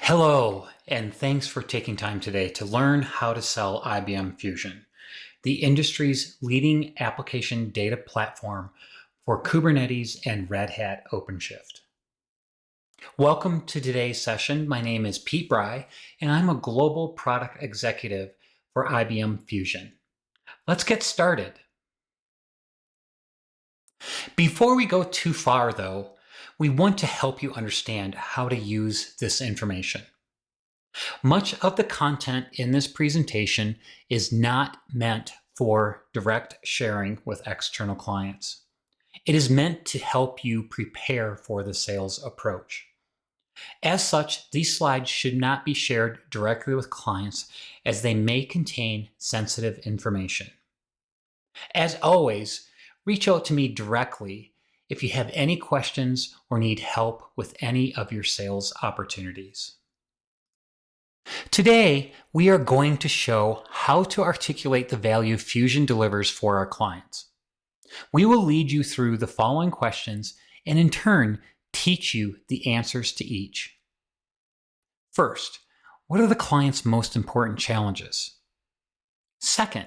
Hello, and thanks for taking time today to learn how to sell IBM Fusion, the industry's leading application data platform for Kubernetes and Red Hat OpenShift. Welcome to today's session. My name is Pete Bry, and I'm a global product executive for IBM Fusion. Let's get started. Before we go too far, though, we want to help you understand how to use this information. Much of the content in this presentation is not meant for direct sharing with external clients. It is meant to help you prepare for the sales approach. As such, these slides should not be shared directly with clients as they may contain sensitive information. As always, reach out to me directly if you have any questions or need help with any of your sales opportunities. Today, we are going to show how to articulate the value Fusion delivers for our clients. We will lead you through the following questions and in turn, teach you the answers to each. First, what are the client's most important challenges? Second,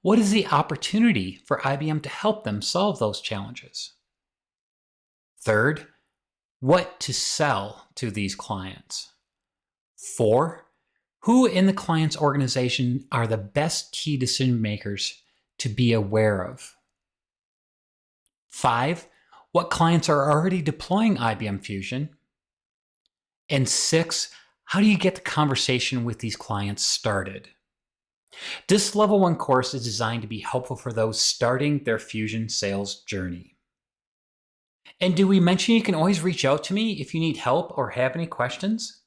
what is the opportunity for IBM to help them solve those challenges? Third, what to sell to these clients? 4, who in the client's organization are the best key decision makers to be aware of? 5, what clients are already deploying IBM Fusion? And 6, how do you get the conversation with these clients started? This Level 1 course is designed to be helpful for those starting their Fusion sales journey. And do we mention you can always reach out to me if you need help or have any questions?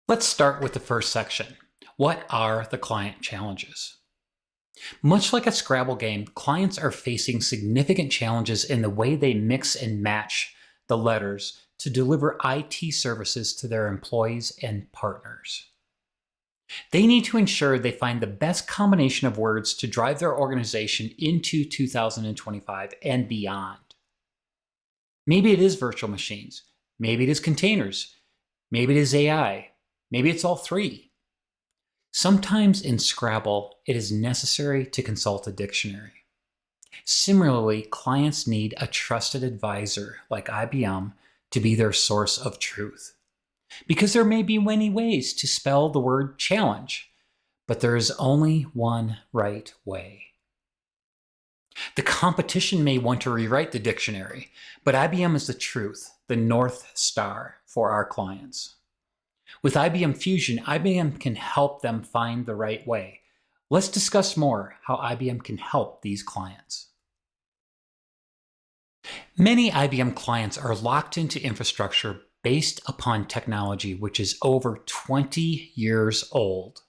Let's start with the first section. What are the client challenges? Much like a Scrabble game, clients are facing significant challenges in the way they mix and match the letters to deliver IT services to their employees and partners. They need to ensure they find the best combination of words to drive their organization into 2025 and beyond. Maybe it is virtual machines. Maybe it is containers. Maybe it is AI. Maybe it's all three. Sometimes in Scrabble, it is necessary to consult a dictionary. Similarly, clients need a trusted advisor like IBM to be their source of truth. Because there may be many ways to spell the word challenge, but there is only one right way. The competition may want to rewrite the dictionary, but IBM is the truth, the North Star for our clients. With IBM Fusion, IBM can help them find the right way. Let's discuss more how IBM can help these clients. Many IBM clients are locked into infrastructure based upon technology which is over 20 years old.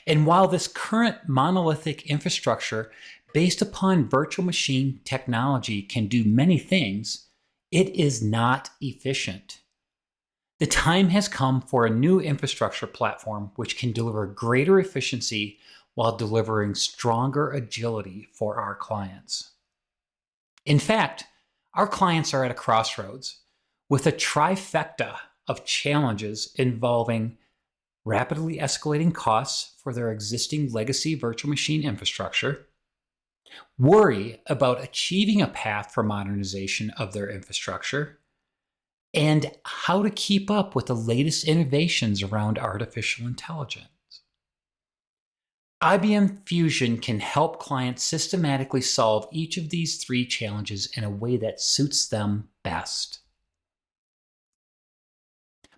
And while this current monolithic infrastructure based upon virtual machine technology can do many things, it is not efficient. The time has come for a new infrastructure platform which can deliver greater efficiency while delivering stronger agility for our clients. In fact, our clients are at a crossroads with a trifecta of challenges involving rapidly escalating costs for their existing legacy virtual machine infrastructure, worry about achieving a path for modernization of their infrastructure, and how to keep up with the latest innovations around artificial intelligence. IBM Fusion can help clients systematically solve each of these three challenges in a way that suits them best.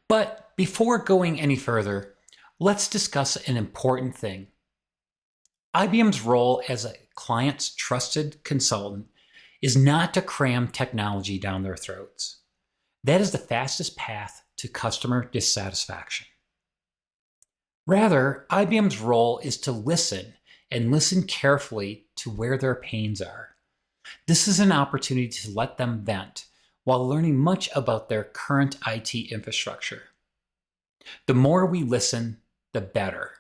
But before going any further, let's discuss an important thing. IBM's role as a client's trusted consultant is not to cram technology down their throats. That is the fastest path to customer dissatisfaction. Rather, IBM's role is to listen and listen carefully to where their pains are. This is an opportunity to let them vent while learning much about their current IT infrastructure. The more we listen, the better.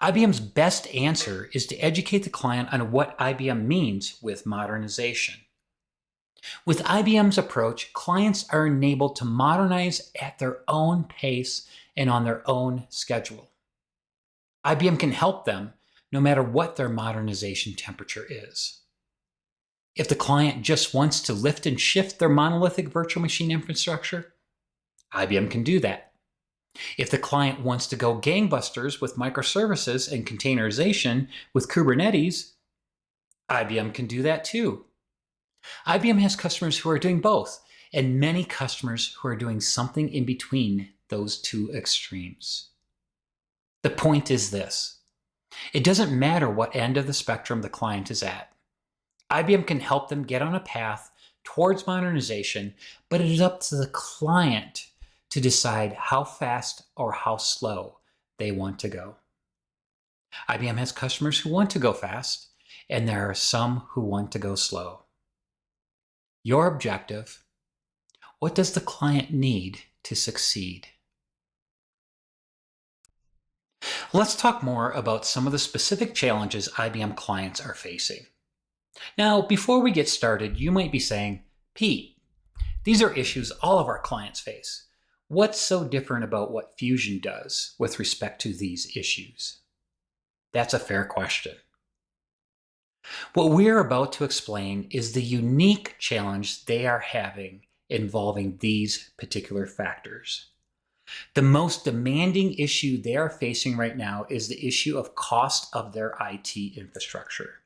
IBM's best answer is to educate the client on what IBM means with modernization. With IBM's approach, clients are enabled to modernize at their own pace and on their own schedule. IBM can help them no matter what their modernization temperature is. If the client just wants to lift and shift their monolithic virtual machine infrastructure, IBM can do that. If the client wants to go gangbusters with microservices and containerization with Kubernetes, IBM can do that too. IBM has customers who are doing both, and many customers who are doing something in between those two extremes. The point is this: it doesn't matter what end of the spectrum the client is at. IBM can help them get on a path towards modernization, but it is up to the client to decide how fast or how slow they want to go. IBM has customers who want to go fast, and there are some who want to go slow. Your objective: what does the client need to succeed? Let's talk more about some of the specific challenges IBM clients are facing. Now, before we get started, you might be saying, Pete, these are issues all of our clients face. What's so different about what Fusion does with respect to these issues? That's a fair question. What we're about to explain is the unique challenge they are having involving these particular factors. The most demanding issue they are facing right now is the issue of cost of their IT infrastructure.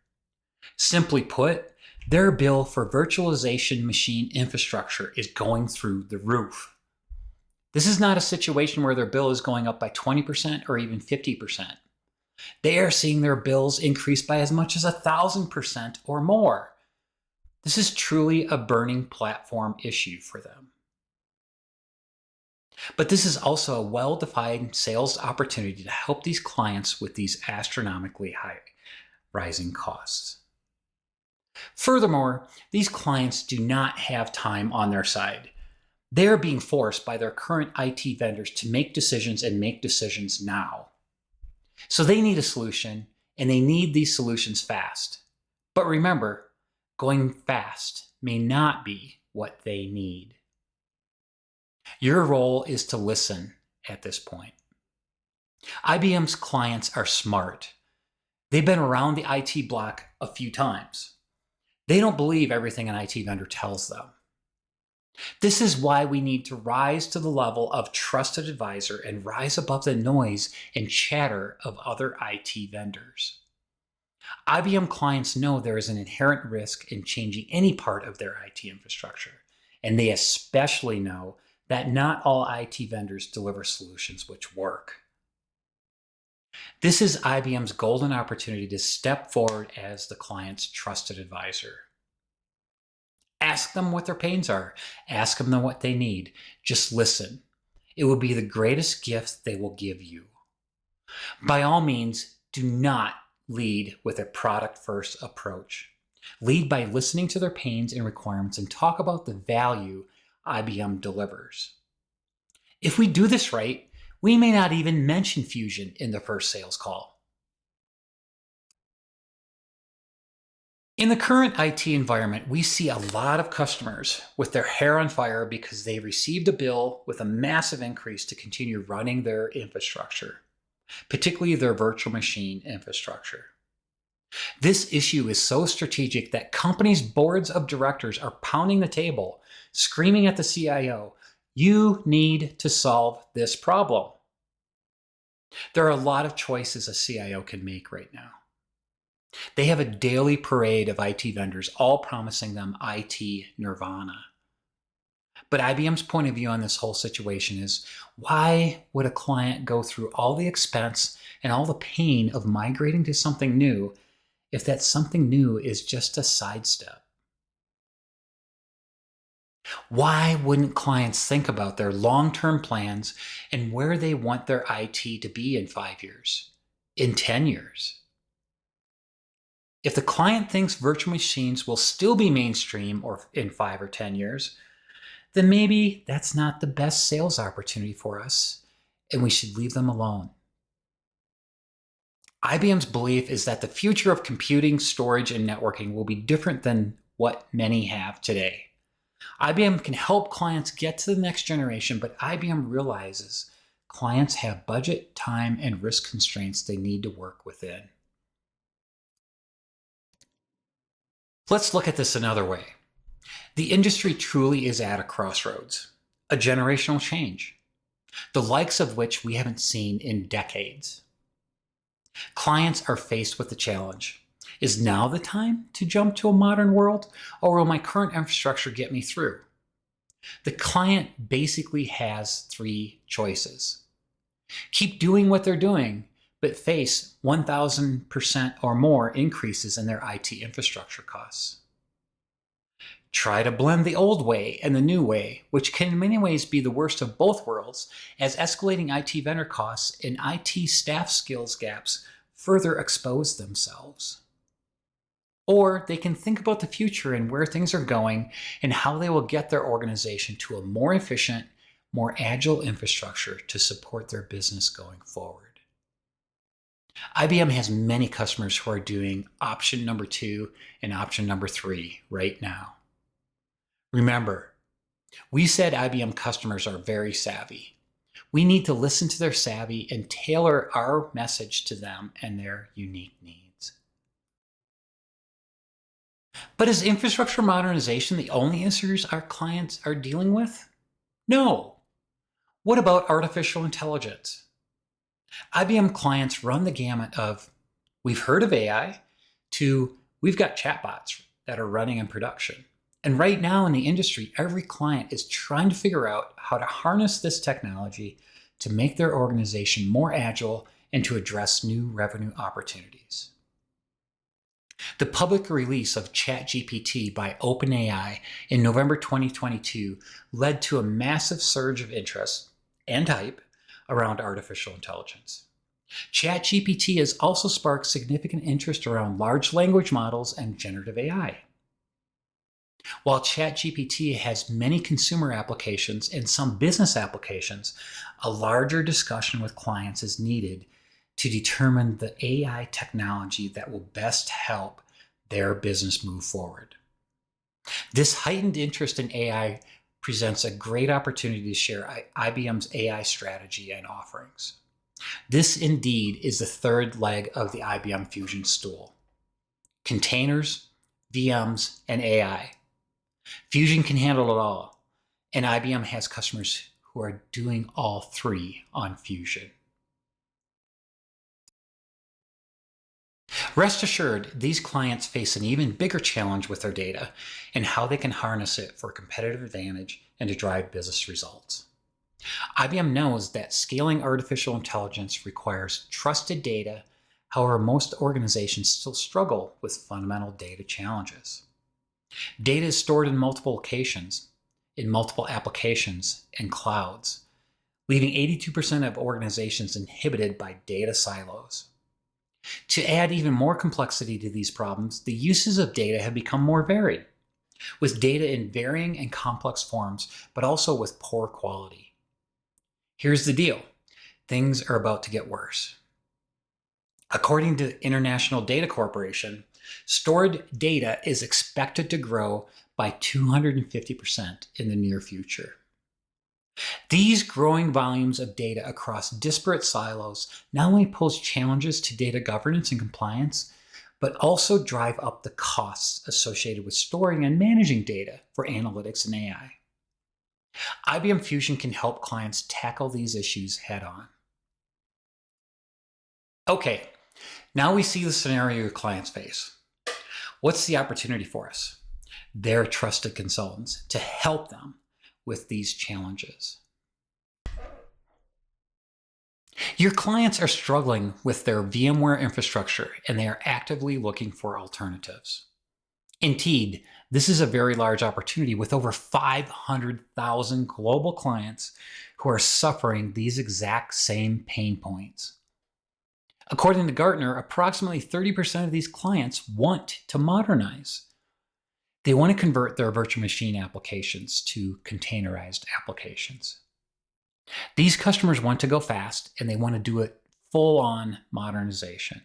Simply put, their bill for virtualization machine infrastructure is going through the roof. This is not a situation where their bill is going up by 20% or even 50%. They are seeing their bills increase by as much as 1,000% or more. This is truly a burning platform issue for them. But this is also a well-defined sales opportunity to help these clients with these astronomically high rising costs. Furthermore, these clients do not have time on their side. They are being forced by their current IT vendors to make decisions and make decisions now. So they need a solution, and they need these solutions fast. But remember, going fast may not be what they need. Your role is to listen at this point. IBM's clients are smart. They've been around the IT block a few times. They don't believe everything an IT vendor tells them. This is why we need to rise to the level of trusted advisor and rise above the noise and chatter of other IT vendors. IBM clients know there is an inherent risk in changing any part of their IT infrastructure, and they especially know that not all IT vendors deliver solutions which work. This is IBM's golden opportunity to step forward as the client's trusted advisor. Ask them what their pains are. Ask them what they need. Just listen. It will be the greatest gift they will give you. By all means, do not lead with a product-first approach. Lead by listening to their pains and requirements and talk about the value IBM delivers. If we do this right, we may not even mention Fusion in the first sales call. In the current IT environment, we see a lot of customers with their hair on fire because they received a bill with a massive increase to continue running their infrastructure, particularly their virtual machine infrastructure. This issue is so strategic that companies' boards of directors are pounding the table, screaming at the CIO, "You need to solve this problem." There are a lot of choices a CIO can make right now. They have a daily parade of IT vendors, all promising them IT nirvana. But IBM's point of view on this whole situation is, why would a client go through all the expense and all the pain of migrating to something new if that something new is just a sidestep? Why wouldn't clients think about their long-term plans and where they want their IT to be in 5 years, in 10 years? If the client thinks virtual machines will still be mainstream or in 5 or 10 years, then maybe that's not the best sales opportunity for us, and we should leave them alone. IBM's belief is that the future of computing, storage, and networking will be different than what many have today. IBM can help clients get to the next generation, but IBM realizes clients have budget, time, and risk constraints they need to work within. Let's look at this another way. The industry truly is at a crossroads, a generational change, the likes of which we haven't seen in decades. Clients are faced with the challenge. Is now the time to jump to a modern world, or will my current infrastructure get me through? The client basically has three choices. Keep doing what they're doing, but face 1,000% or more increases in their IT infrastructure costs. Try to blend the old way and the new way, which can in many ways be the worst of both worlds, as escalating IT vendor costs and IT staff skills gaps further expose themselves. Or they can think about the future and where things are going and how they will get their organization to a more efficient, more agile infrastructure to support their business going forward. IBM has many customers who are doing option number 2 and option number 3 right now. Remember, we said IBM customers are very savvy. We need to listen to their savvy and tailor our message to them and their unique needs. But is infrastructure modernization the only issues our clients are dealing with? No. What about artificial intelligence? IBM clients run the gamut of, we've heard of AI, to we've got chatbots that are running in production. And right now in the industry, every client is trying to figure out how to harness this technology to make their organization more agile and to address new revenue opportunities. The public release of ChatGPT by OpenAI in November 2022 led to a massive surge of interest and hype around artificial intelligence. ChatGPT has also sparked significant interest around large language models and generative AI. While ChatGPT has many consumer applications and some business applications, a larger discussion with clients is needed to determine the AI technology that will best help their business move forward. This heightened interest in AI presents a great opportunity to share IBM's AI strategy and offerings. This indeed is the third leg of the IBM Fusion stool: containers, VMs, and AI. Fusion can handle it all, and IBM has customers who are doing all three on Fusion. Rest assured, these clients face an even bigger challenge with their data and how they can harness it for competitive advantage and to drive business results. IBM knows that scaling artificial intelligence requires trusted data. However, most organizations still struggle with fundamental data challenges. Data is stored in multiple locations, in multiple applications and clouds, leaving 82% of organizations inhibited by data silos. To add even more complexity to these problems, the uses of data have become more varied, with data in varying and complex forms, but also with poor quality. Here's the deal: things are about to get worse. According to International Data Corporation, stored data is expected to grow by 250% in the near future. These growing volumes of data across disparate silos not only pose challenges to data governance and compliance, but also drive up the costs associated with storing and managing data for analytics and AI. IBM Fusion can help clients tackle these issues head on. Okay, now we see the scenario your clients face. What's the opportunity for us? They're trusted consultants to help them with these challenges. Your clients are struggling with their VMware infrastructure and they are actively looking for alternatives. Indeed, this is a very large opportunity with over 500,000 global clients who are suffering these exact same pain points. According to Gartner, approximately 30% of these clients want to modernize. They want to convert their virtual machine applications to containerized applications. These customers want to go fast and they want to do it full-on modernization.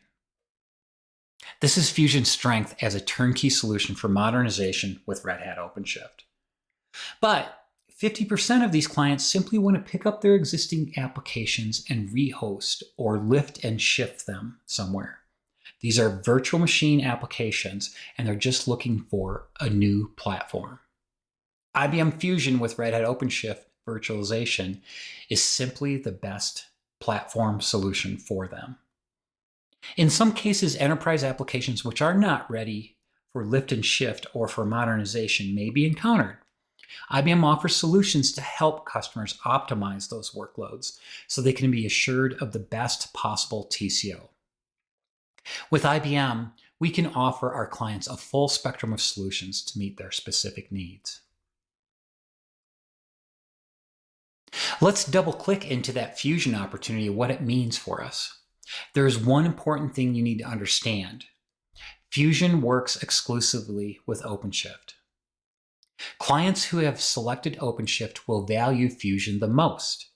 This is Fusion's strength as a turnkey solution for modernization with Red Hat OpenShift. But 50% of these clients simply want to pick up their existing applications and rehost or lift and shift them somewhere. These are virtual machine applications, and they're just looking for a new platform. IBM Fusion with Red Hat OpenShift virtualization is simply the best platform solution for them. In some cases, enterprise applications which are not ready for lift and shift or for modernization may be encountered. IBM offers solutions to help customers optimize those workloads so they can be assured of the best possible TCO. With IBM, we can offer our clients a full spectrum of solutions to meet their specific needs. Let's double-click into that Fusion opportunity and what it means for us. There is one important thing you need to understand. Fusion works exclusively with OpenShift. Clients who have selected OpenShift will value Fusion the most.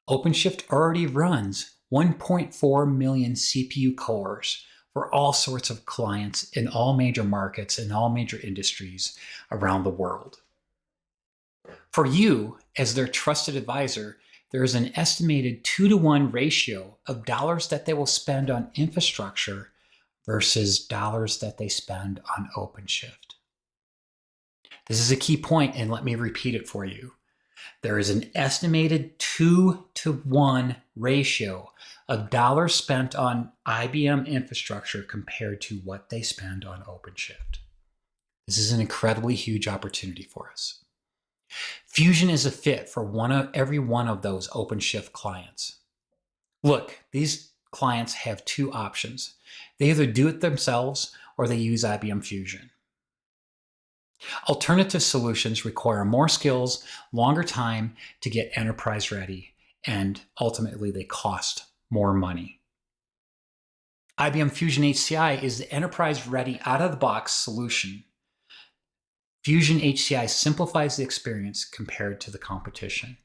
OpenShift already runs 1.4 million CPU cores for all sorts of clients in all major markets and all major industries around the world. For you, as their trusted advisor, there is an estimated 2-to-1 ratio of dollars that they will spend on infrastructure versus dollars that they spend on OpenShift. This is a key point, and let me repeat it for you. There is an estimated 2-to-1 ratio of dollars spent on IBM infrastructure compared to what they spend on OpenShift. This is an incredibly huge opportunity for us. Fusion is a fit for every one of those OpenShift clients. Look, these clients have two options. They either do it themselves or they use IBM Fusion. Alternative solutions require more skills, longer time to get enterprise ready, and ultimately they cost more money. IBM Fusion HCI is the enterprise-ready, out-of-the-box solution. Fusion HCI simplifies the experience compared to the competition.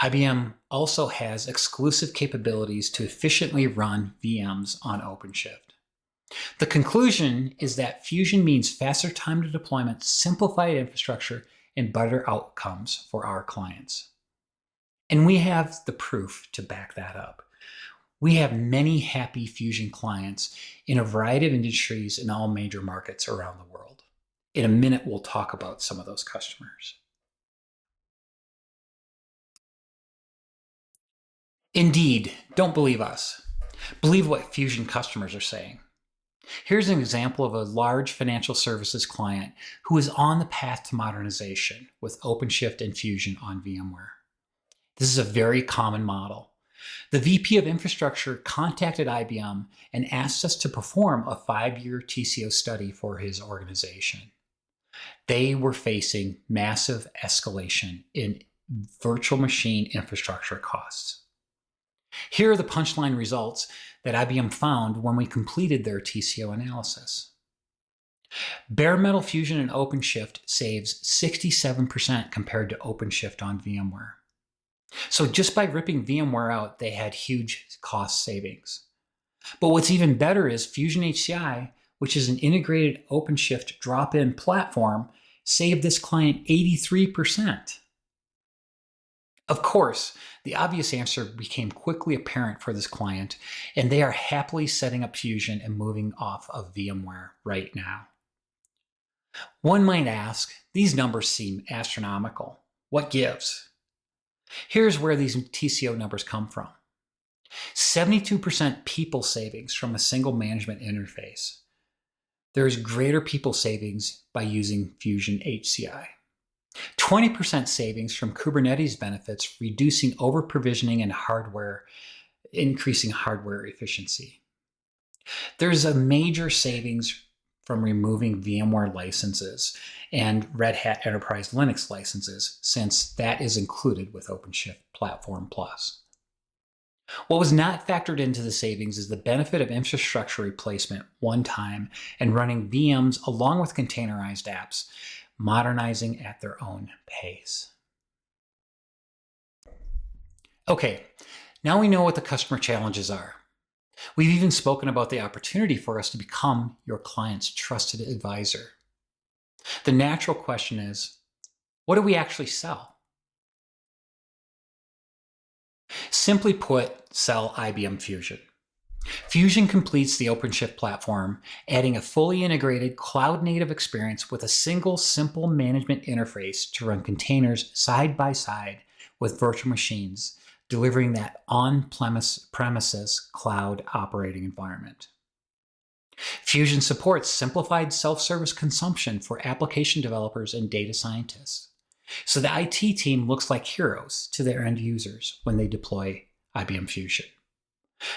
IBM also has exclusive capabilities to efficiently run VMs on OpenShift. The conclusion is that Fusion means faster time to deployment, simplified infrastructure, and better outcomes for our clients. And we have the proof to back that up. We have many happy Fusion clients in a variety of industries in all major markets around the world. In a minute, we'll talk about some of those customers. Indeed, don't believe us. Believe what Fusion customers are saying. Here's an example of a large financial services client who is on the path to modernization with OpenShift and Fusion on VMware. This is a very common model. The VP of Infrastructure contacted IBM and asked us to perform a 5-year TCO study for his organization. They were facing massive escalation in virtual machine infrastructure costs. Here are the punchline results that IBM found when we completed their TCO analysis. Bare metal Fusion and OpenShift saves 67% compared to OpenShift on VMware. So just by ripping VMware out, they had huge cost savings. But what's even better is Fusion HCI, which is an integrated OpenShift drop-in platform, saved this client 83%. Of course, the obvious answer became quickly apparent for this client, and they are happily setting up Fusion and moving off of VMware right now. One might ask, these numbers seem astronomical. What gives? Here's where these TCO numbers come from. 72% people savings from a single management interface. There is greater people savings by using Fusion HCI. 20% savings from Kubernetes benefits, reducing over-provisioning and increasing hardware efficiency. There's a major savings from removing VMware licenses and Red Hat Enterprise Linux licenses, since that is included with OpenShift Platform Plus. What was not factored into the savings is the benefit of infrastructure replacement one time and running VMs along with containerized apps, modernizing at their own pace. Okay, now we know what the customer challenges are. We've even spoken about the opportunity for us to become your client's trusted advisor. The natural question is, what do we actually sell? Simply put, sell IBM Fusion. Fusion completes the OpenShift platform, adding a fully integrated cloud-native experience with a single, simple management interface to run containers side by side with virtual machines, delivering that on-premises cloud operating environment. Fusion supports simplified self-service consumption for application developers and data scientists. So the IT team looks like heroes to their end users when they deploy IBM Fusion.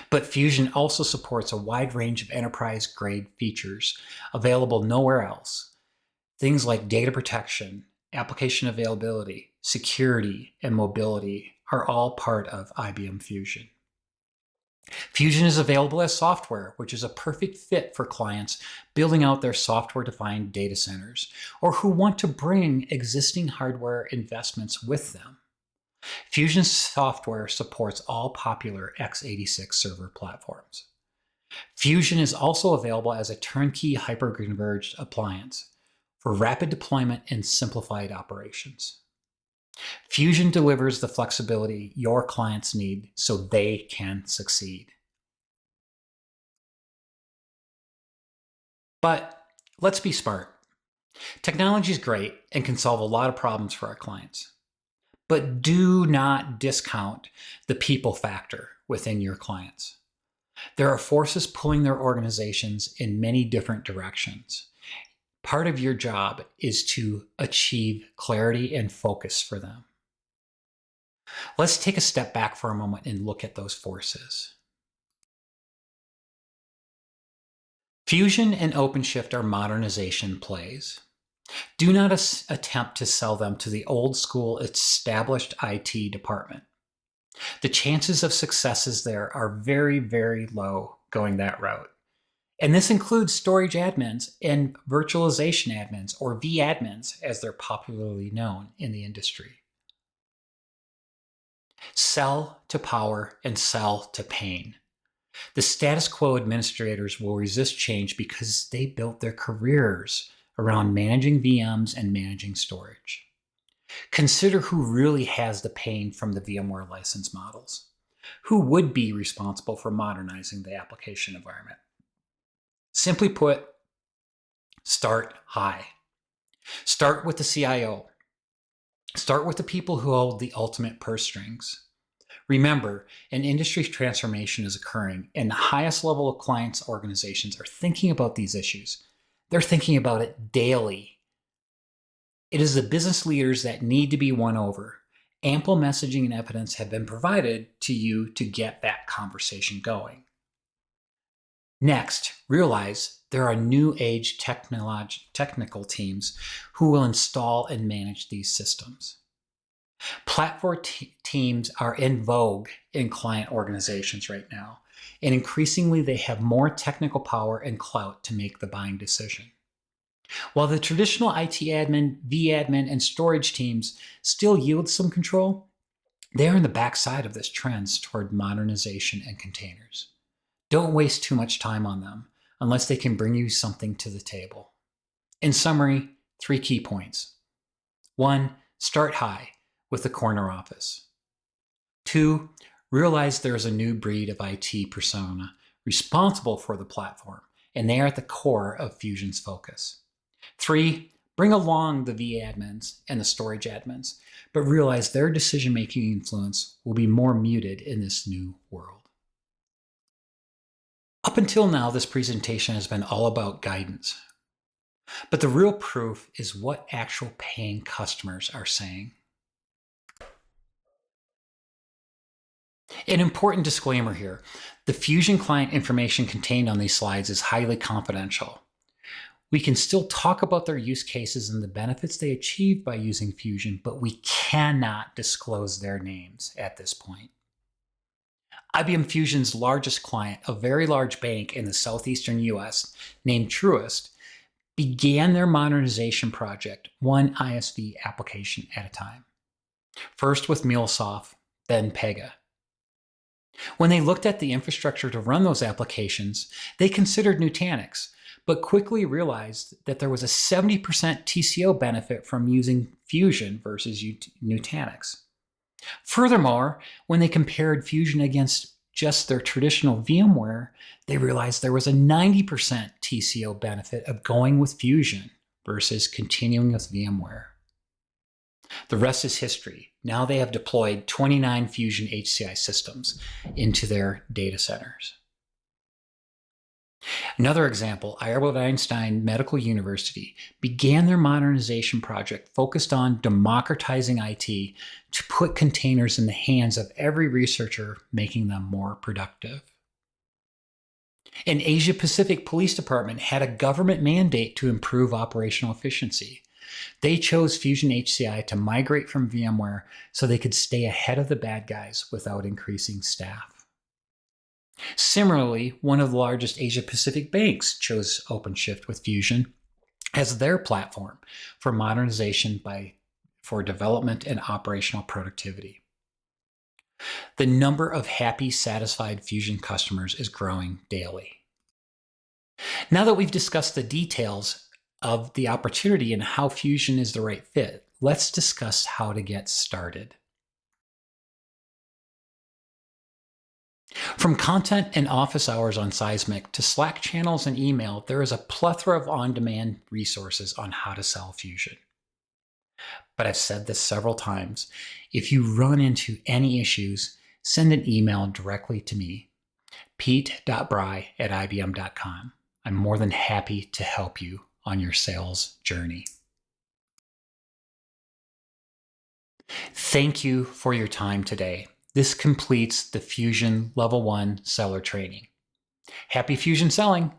But Fusion also supports a wide range of enterprise-grade features available nowhere else. Things like data protection, application availability, security, and mobility are all part of IBM Fusion. Fusion is available as software, which is a perfect fit for clients building out their software-defined data centers or who want to bring existing hardware investments with them. Fusion software supports all popular x86 server platforms. Fusion is also available as a turnkey hyper-converged appliance for rapid deployment and simplified operations. Fusion delivers the flexibility your clients need so they can succeed. But let's be smart. Technology is great and can solve a lot of problems for our clients. But do not discount the people factor within your clients. There are forces pulling their organizations in many different directions. Part of your job is to achieve clarity and focus for them. Let's take a step back for a moment and look at those forces. Fusion and OpenShift are modernization plays. Do not attempt to sell them to the old school established IT department. The chances of successes there are very, very low going that route. And this includes storage admins and virtualization admins, or vAdmins as they're popularly known in the industry. Sell to power and sell to pain. The status quo administrators will resist change because they built their careers around managing VMs and managing storage. Consider who really has the pain from the VMware license models. Who would be responsible for modernizing the application environment? Simply put, start high. Start with the CIO. Start with the people who hold the ultimate purse strings. Remember, an industry transformation is occurring, and the highest level of clients' organizations are thinking about these issues. They're thinking about it daily. It is the business leaders that need to be won over. Ample messaging and evidence have been provided to you to get that conversation going. Next, realize there are new age technical teams who will install and manage these systems. Platform teams are in vogue in client organizations right now, and increasingly they have more technical power and clout to make the buying decision. While the traditional IT admin, vAdmin, and storage teams still yield some control, they are in the backside of this trend toward modernization and containers. Don't waste too much time on them unless they can bring you something to the table. In summary, 3 key points. 1, start high with the corner office. 2, realize there is a new breed of IT persona responsible for the platform, and they are at the core of Fusion's focus. 3, bring along the vAdmins and the storage admins, but realize their decision-making influence will be more muted in this new world. Up until now, this presentation has been all about guidance. But the real proof is what actual paying customers are saying. An important disclaimer here. The Fusion client information contained on these slides is highly confidential. We can still talk about their use cases and the benefits they achieve by using Fusion, but we cannot disclose their names at this point. IBM Fusion's largest client, a very large bank in the southeastern US named Truist, began their modernization project one ISV application at a time. First with MuleSoft, then Pega. When they looked at the infrastructure to run those applications, they considered Nutanix, but quickly realized that there was a 70% TCO benefit from using Fusion versus Nutanix. Furthermore, when they compared Fusion against just their traditional VMware, they realized there was a 90% TCO benefit of going with Fusion versus continuing with VMware. The rest is history. Now they have deployed 29 Fusion HCI systems into their data centers. Another example, Albert Einstein Medical University began their modernization project focused on democratizing IT to put containers in the hands of every researcher, making them more productive. An Asia Pacific Police Department had a government mandate to improve operational efficiency. They chose Fusion HCI to migrate from VMware so they could stay ahead of the bad guys without increasing staff. Similarly, one of the largest Asia Pacific banks chose OpenShift with Fusion as their platform for modernization for development and operational productivity. The number of happy, satisfied Fusion customers is growing daily. Now that we've discussed the details of the opportunity and how Fusion is the right fit, let's discuss how to get started. From content and office hours on Seismic to Slack channels and email, there is a plethora of on-demand resources on how to sell Fusion. But I've said this several times. If you run into any issues, send an email directly to me, pete.bry@ibm.com. I'm more than happy to help you on your sales journey. Thank you for your time today. This completes the Fusion Level 1 Seller Training. Happy Fusion selling!